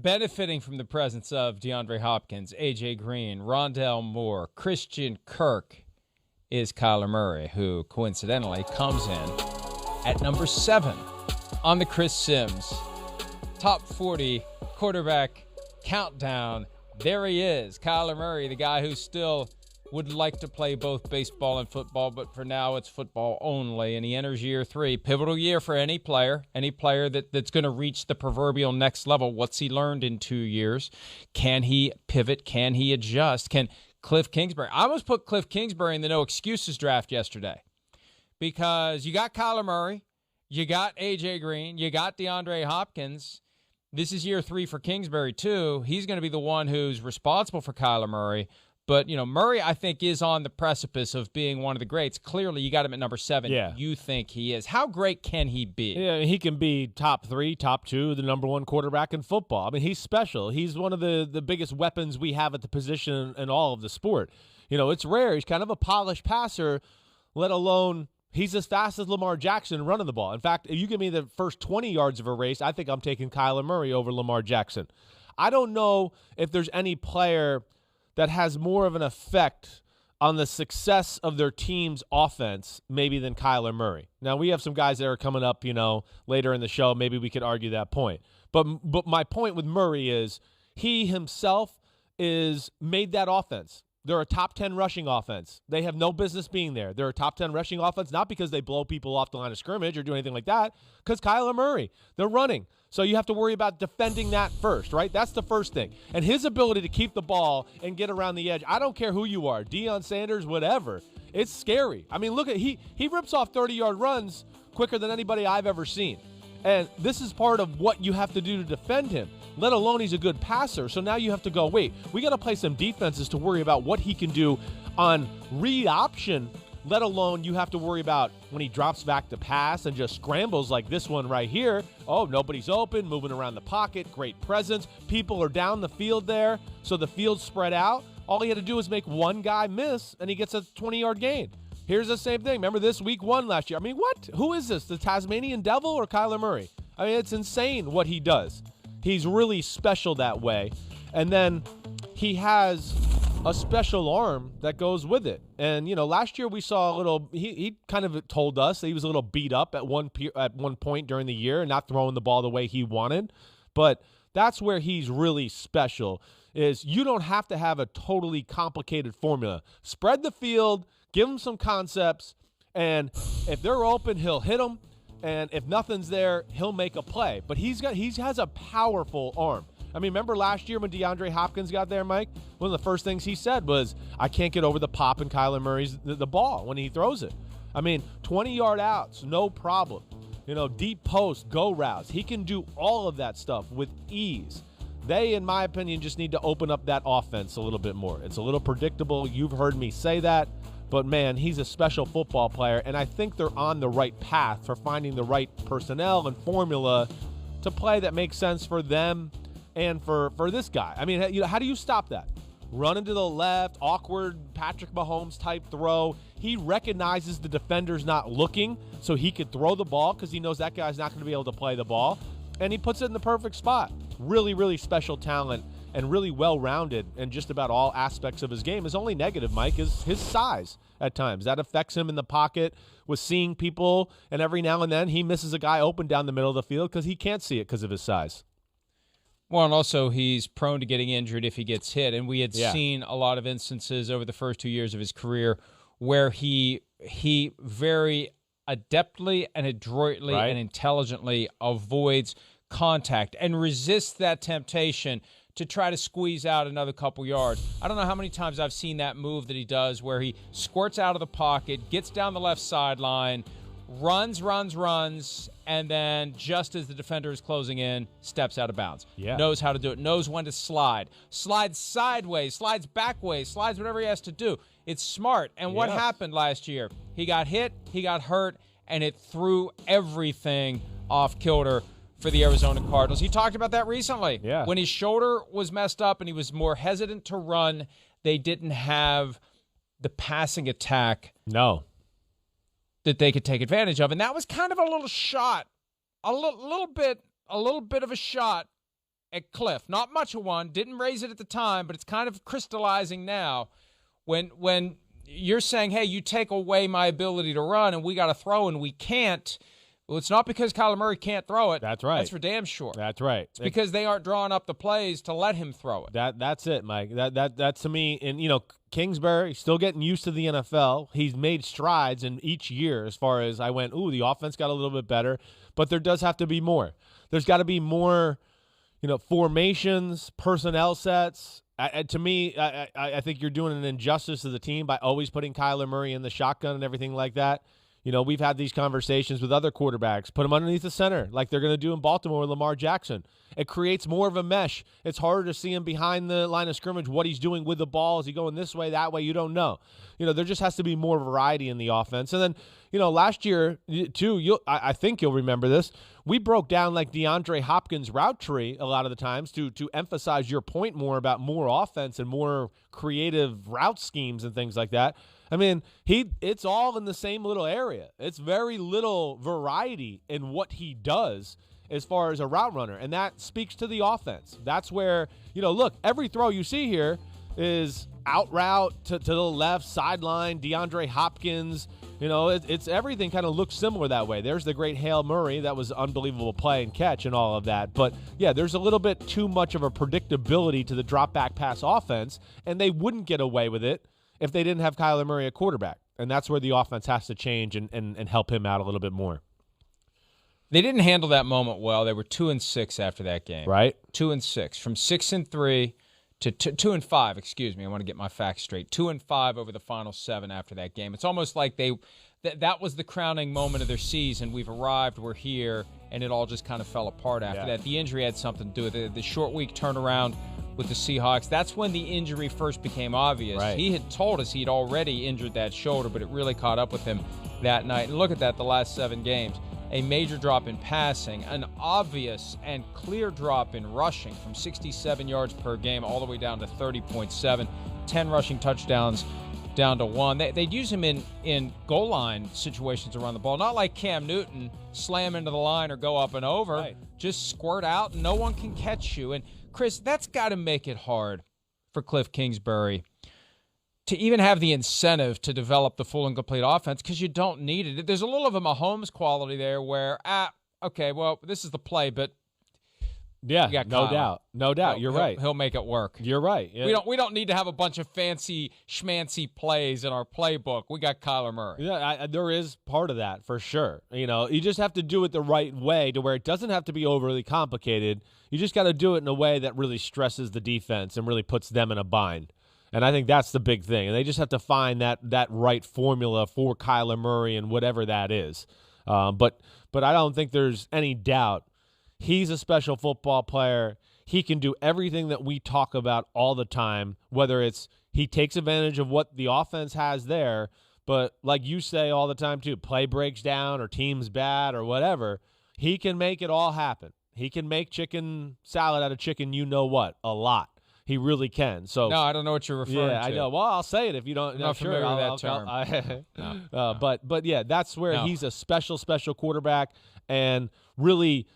benefiting from the presence of DeAndre Hopkins, A.J. Green, Rondale Moore, Christian Kirk, is Kyler Murray, who coincidentally comes in at number 7 on the Chris Sims Top 40 Quarterback Countdown. There he is, Kyler Murray, the guy who still would like to play both baseball and football, but for now it's football only, and he enters year 3. Pivotal year for any player that's going to reach the proverbial next level. What's he learned in 2 years? Can he pivot? Can he adjust? Can Kliff Kingsbury? I almost put Kliff Kingsbury in the no excuses draft yesterday because you got Kyler Murray, you got A.J. Green, you got DeAndre Hopkins. This is year 3 for Kingsbury, too. He's going to be the one who's responsible for Kyler Murray. But, Murray, I think, is on the precipice of being one of the greats. Clearly, you got him at number 7. Yeah. You think he is. How great can he be? Yeah, he can be top 3, top 2, the number 1 quarterback in football. I mean, he's special. He's one of the biggest weapons we have at the position in all of the sport. It's rare. He's kind of a polished passer, let alone he's as fast as Lamar Jackson running the ball. In fact, if you give me the first 20 yards of a race, I think I'm taking Kyler Murray over Lamar Jackson. I don't know if there's any player that has more of an effect on the success of their team's offense maybe than Kyler Murray. Now, we have some guys that are coming up, later in the show. Maybe we could argue that point. But my point with Murray is he himself is made that offense. They're a top 10 rushing offense. They have no business being there. They're a top 10 rushing offense, not because they blow people off the line of scrimmage or do anything like that, because Kyler Murray, they're running. So you have to worry about defending that first, right? That's the first thing. And his ability to keep the ball and get around the edge, I don't care who you are, Deion Sanders, whatever. It's scary. I mean, look at he rips off 30-yard runs quicker than anybody I've ever seen. And this is part of what you have to do to defend him, let alone he's a good passer. So now you have to go, wait, we got to play some defenses to worry about what he can do on read option, let alone you have to worry about when he drops back to pass and just scrambles like this one right here. Oh, nobody's open, moving around the pocket, great presence. People are down the field there, so the field's spread out. All he had to do was make one guy miss, and he gets a 20-yard gain. Here's the same thing. Remember this week 1 last year? I mean, what? Who is this, the Tasmanian Devil or Kyler Murray? I mean, it's insane what he does. He's really special that way. And then he has a special arm that goes with it. And, last year we saw a little – he kind of told us that he was a little beat up at one point during the year and not throwing the ball the way he wanted. But that's where he's really special, is you don't have to have a totally complicated formula. Spread the field, give him some concepts, and if they're open, he'll hit them. And if nothing's there, he'll make a play. But he has a powerful arm. I mean, remember last year when DeAndre Hopkins got there, Mike? One of the first things he said was, I can't get over the pop in Kyler Murray's the ball when he throws it. I mean, 20-yard outs, no problem. Deep post, go routes. He can do all of that stuff with ease. They, in my opinion, just need to open up that offense a little bit more. It's a little predictable. You've heard me say that. But, man, he's a special football player, and I think they're on the right path for finding the right personnel and formula to play that makes sense for them and for this guy. I mean, how do you stop that? Running to the left, awkward Patrick Mahomes type throw. He recognizes the defender's not looking, so he could throw the ball because he knows that guy's not going to be able to play the ball, and he puts it in the perfect spot. Really, really special talent and really well-rounded in just about all aspects of his game. His only negative, Mike, is his size at times. That affects him in the pocket with seeing people, and every now and then he misses a guy open down the middle of the field because he can't see it because of his size. Well, and also he's prone to getting injured if he gets hit, and we had seen a lot of instances over the first 2 years of his career where he very adeptly and adroitly and intelligently avoids contact and resists that temptation to try to squeeze out another couple yards. I don't know how many times I've seen that move that he does where he squirts out of the pocket, gets down the left sideline, runs, and then just as the defender is closing in, steps out of bounds. Yeah. Knows how to do it, knows when to slide. Slides sideways, slides backways, slides whatever he has to do. It's smart. And what happened last year? He got hit, he got hurt, and it threw everything off kilter for the Arizona Cardinals. He talked about that recently. Yeah. When his shoulder was messed up and he was more hesitant to run, they didn't have the passing attack that they could take advantage of. And that was kind of a little shot, a little bit of a shot at Kliff. Not much of one. Didn't raise it at the time, but it's kind of crystallizing now. When you're saying, hey, you take away my ability to run and we got to throw and we can't, well, it's not because Kyler Murray can't throw it. That's right. That's for damn sure. That's right. It's because they aren't drawing up the plays to let him throw it. That's it, Mike. That to me, and Kingsbury still getting used to the NFL. He's made strides in each year as far as I went, the offense got a little bit better, but there does have to be more. There's got to be more, formations, personnel sets. To me, I think you're doing an injustice to the team by always putting Kyler Murray in the shotgun and everything like that. We've had these conversations with other quarterbacks. Put him underneath the center like they're going to do in Baltimore with Lamar Jackson. It creates more of a mesh. It's harder to see him behind the line of scrimmage, what he's doing with the ball. Is he going this way, that way? You don't know. There just has to be more variety in the offense. And then, last year, too, I think you'll remember this. We broke down like DeAndre Hopkins' route tree a lot of the times to emphasize your point more about more offense and more creative route schemes and things like that. I mean, it's all in the same little area. It's very little variety in what he does as far as a route runner, and that speaks to the offense. That's where, look, every throw you see here is out route to the left, sideline, DeAndre Hopkins. It's everything kind of looks similar that way. There's the great Hail Murray. That was an unbelievable play and catch and all of that. But, yeah, there's a little bit too much of a predictability to the drop-back pass offense, and they wouldn't get away with it if they didn't have Kyler Murray at quarterback. And that's where the offense has to change and help him out a little bit more. They didn't handle that moment well. They were 2-6 after that game. Right. 2-6. From 6-3 to 2-5, excuse me. I want to get my facts straight. 2-5 over the final 7 after that game. It's almost like that was the crowning moment of their season. We've arrived, we're here, and it all just kind of fell apart after that. The injury had something to do with it. The short week turnaround with the Seahawks, that's when the injury first became obvious. Right. He had told us he'd already injured that shoulder, but it really caught up with him that night. And look at that, the last 7 games. A major drop in passing, an obvious and clear drop in rushing from 67 yards per game all the way down to 30.7, 10 rushing touchdowns down to 1. They'd use him in goal line situations around the ball, not like Cam Newton, slam into the line or go up and over, right. Just squirt out, no one can catch you. And, Chris, that's got to make it hard for Kliff Kingsbury to even have the incentive to develop the full and complete offense because you don't need it. There's a little of a Mahomes quality there where, okay, well, this is the play, but yeah, no doubt. You're right. He'll make it work. You're right. Yeah. We don't need to have a bunch of fancy schmancy plays in our playbook. We got Kyler Murray. Yeah, there is part of that for sure. You just have to do it the right way to where it doesn't have to be overly complicated. You just got to do it in a way that really stresses the defense and really puts them in a bind. And I think that's the big thing. And they just have to find that right formula for Kyler Murray and whatever that is. But I don't think there's any doubt. He's a special football player. He can do everything that we talk about all the time, whether it's he takes advantage of what the offense has there, but like you say all the time too, play breaks down or team's bad or whatever, he can make it all happen. He can make chicken salad out of chicken you-know-what a lot. He really can. So no, I don't know what you're referring to. Yeah, I know. Well, I'll say it if you don't. I'm not familiar with that term. No. But yeah, that's where he's a special quarterback, and really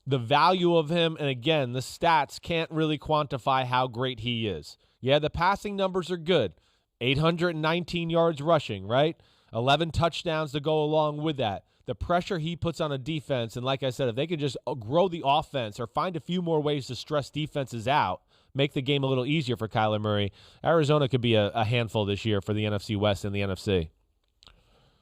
the value of him. And again, the stats can't really quantify how great he is. Yeah, the passing numbers are good. 819 yards rushing, right? 11 touchdowns to go along with that. The pressure he puts on a defense, and like I said, if they could just grow the offense or find a few more ways to stress defenses out, make the game a little easier for Kyler Murray, Arizona could be a handful this year for the NFC West and the NFC.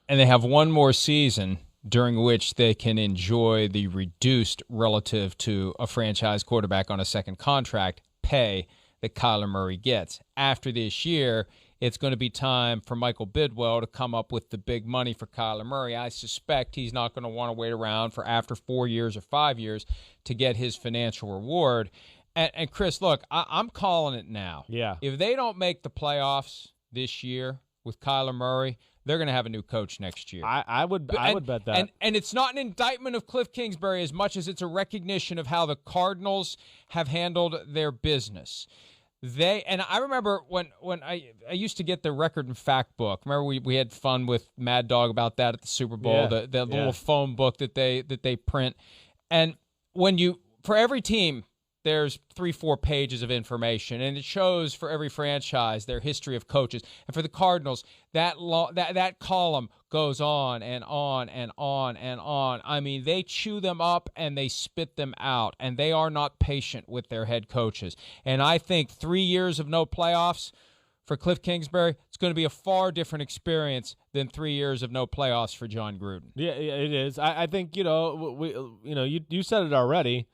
And they have one more season during which they can enjoy the reduced relative to a franchise quarterback on a second contract pay that Kyler Murray gets. After this year, it's going to be time for Michael Bidwell to come up with the big money for Kyler Murray. I suspect he's not going to want to wait around for after 4 years or 5 years to get his financial reward. And Chris, look, I'm calling it now. Yeah. If they don't make the playoffs this year with Kyler Murray, they're going to have a new coach next year. I would bet that. And it's not an indictment of Kliff Kingsbury as much as it's a recognition of how the Cardinals have handled their business. And I remember when I used to get the record and fact book. Remember we had fun with Mad Dog about that at the Super Bowl, yeah, the little foam book that they print. And for every team there's 3-4 pages of information, and it shows for every franchise their history of coaches. And for the Cardinals, that column goes on and on and on and on. I mean, they chew them up and they spit them out, and they are not patient with their head coaches. And I think 3 years of no playoffs for Kliff Kingsbury, it's going to be a far different experience than 3 years of no playoffs for John Gruden. Yeah, it is. I think, you said it already.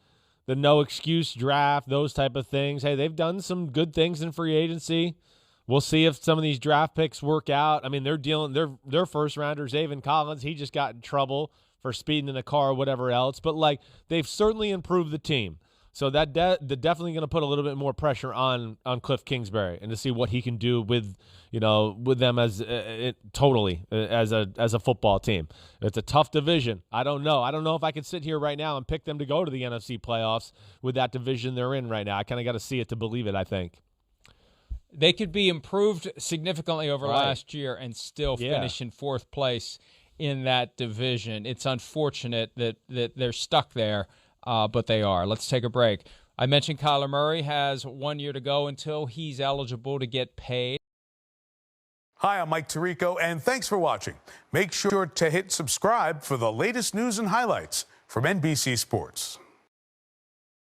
The no excuse draft, those type of things. Hey, they've done some good things in free agency. We'll see if some of these draft picks work out. I mean, their first rounder, Zaven Collins, he just got in trouble for speeding in a car or whatever else. But they've certainly improved the team. So they're definitely going to put a little bit more pressure on Kliff Kingsbury and to see what he can do with them as a football team. It's a tough division. I don't know. I don't know if I could sit here right now and pick them to go to the NFC playoffs with that division they're in right now. I kind of got to see it to believe it, I think. They could be improved significantly over last year and still finish in fourth place in that division. It's unfortunate that they're stuck there. But they are. Let's take a break. I mentioned Kyler Murray has 1 year to go until he's eligible to get paid. Hi, I'm Mike Tirico, and thanks for watching. Make sure to hit subscribe for the latest news and highlights from NBC Sports.